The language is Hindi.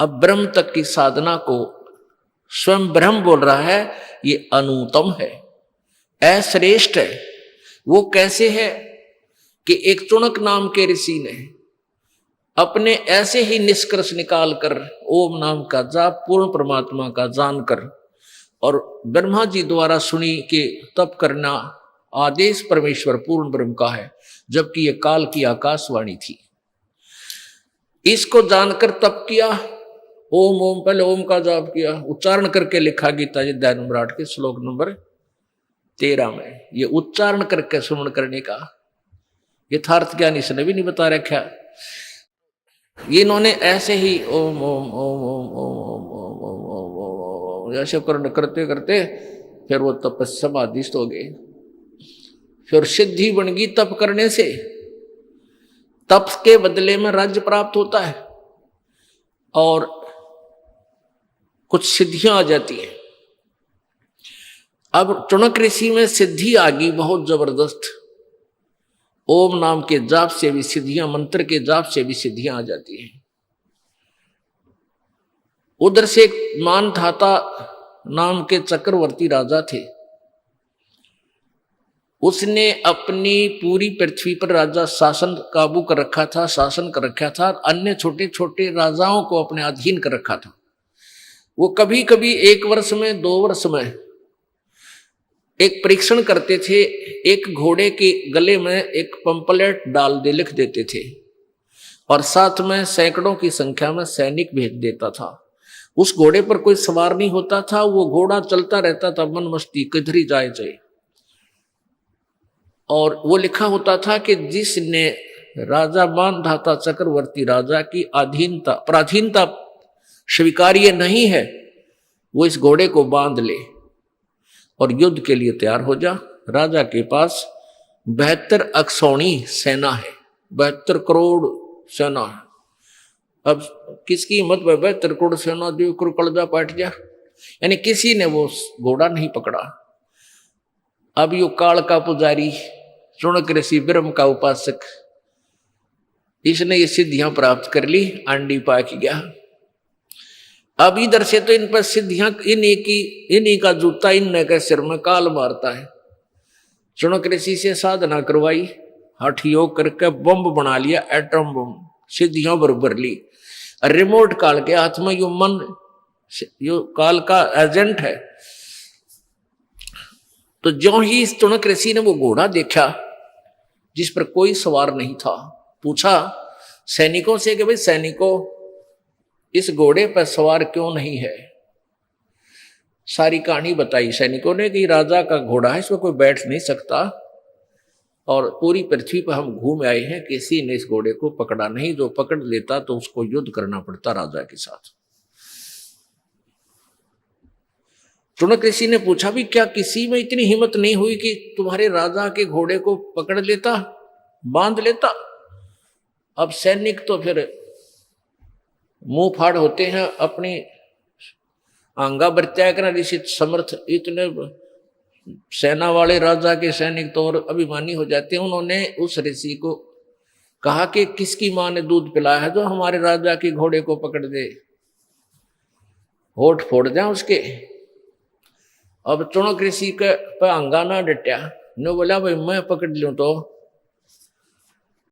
अब ब्रह्म तक की साधना को स्वयं ब्रह्म बोल रहा है, ये अनुत्तम है, अश्रेष्ठ है। वो कैसे है कि एक चुणक नाम के ऋषि ने अपने ऐसे ही निष्कर्ष निकाल कर ओम नाम का जाप पूर्ण परमात्मा का जानकर और ब्रह्मा जी द्वारा सुनी कि तप करना आदेश परमेश्वर पूर्ण ब्रह्म का है, जबकि यह काल की आकाशवाणी थी। इसको जानकर तप किया, ओम ओम, पहले ओम का जाप किया, उच्चारण करके लिखा गीता जी अध्याय नंबर 8 के श्लोक नंबर 13 में। ये उच्चारण करके सुमन करने का यथार्थ ज्ञान इसने भी नहीं बता रखा। ये इन्होंने ऐसे ही ओम ओम ओम ओम ओम ओम ओम ओम ओम ऐसे करते करते फिर वो तप समाधिस्थ हो गए। फिर सिद्धि बन गई तप करने से। तप के बदले में राज्य प्राप्त होता है और कुछ सिद्धियां आ जाती हैं। अब चुणक ऋषि में सिद्धि आ गई बहुत जबरदस्त। ओम नाम के जाप से भी सिद्धियां, मंत्र के जाप से भी सिद्धियां आ जाती हैं। उधर से एक मानधाता नाम के चक्रवर्ती राजा थे। उसने अपनी पूरी पृथ्वी पर राजा शासन काबू कर रखा था, शासन कर रखा था। अन्य छोटे छोटे राजाओं को अपने अधीन कर रखा था। वो कभी कभी 1 वर्ष में 2 वर्ष में एक परीक्षण करते थे। एक घोड़े के गले में एक पंपलेट डाल दे, लिख देते थे और साथ में सैकड़ों की संख्या में सैनिक भेज देता था। उस घोड़े पर कोई सवार नहीं होता था, वो घोड़ा चलता रहता था मन मस्ती, किधर ही जाए जाए। और वो लिखा होता था कि जिसने राजा मानधाता चक्रवर्ती राजा की अधीनता पराधीनता स्वीकार्य नहीं है, वो इस घोड़े को बांध ले और युद्ध के लिए तैयार हो जा। राजा के पास 72 अक्षौणी सेना है, 72 करोड़ सेना है। अब किसकी हिम्मत में 72 करोड़ सेना जो कड़जा पाट जा, यानी किसी ने वो घोड़ा नहीं पकड़ा। अब यो काल का पुजारी चुणक ऋषि ब्रह्म का उपासक, इसने ये सिद्धियां प्राप्त कर ली, अंडी पाक गया। अब इधर से तो इन पर सिद्धियां इन्हीं का जूता इनने के सिर में काल मारता है। चुणक ऋषि से साधना करवाई, हठ योग करके बम बना लिया, एटम बम, सिद्धियां बरबर ली। रिमोट काल के हाथ में यो मन, यो काल का एजेंट है। तो जो ही इस चुणक ऋषि ने वो घोड़ा देखा जिस पर कोई सवार नहीं था, पूछा सैनिकों से कि भाई सैनिकों, इस घोड़े पर सवार क्यों नहीं है। सारी कहानी बताई सैनिकों ने कि राजा का घोड़ा है, इसमें कोई बैठ नहीं सकता और पूरी पृथ्वी पर हम घूम आए हैं, किसी ने इस घोड़े को पकड़ा नहीं। जो पकड़ लेता तो उसको युद्ध करना पड़ता राजा के साथ। चुणक ऋषि ने पूछा भी क्या किसी में इतनी हिम्मत नहीं हुई कि तुम्हारे राजा के घोड़े को पकड़ लेता, बांध लेता। अब सैनिक तो फिर मुंह फाड़ होते हैं, अपनी आंगा बरत्या करना ऋषि समर्थ, इतने सेना वाले राजा के सैनिक तो और अभिमानी हो जाते हैं। उन्होंने उस ऋषि को कहा कि किसकी मां ने दूध पिलाया है जो हमारे राजा के घोड़े को पकड़ दे, होठ फोड़ दें उसके। अब चुणक ऋषि के पे अंगाना डटया, ने बोला भाई मैं पकड़ लूं तो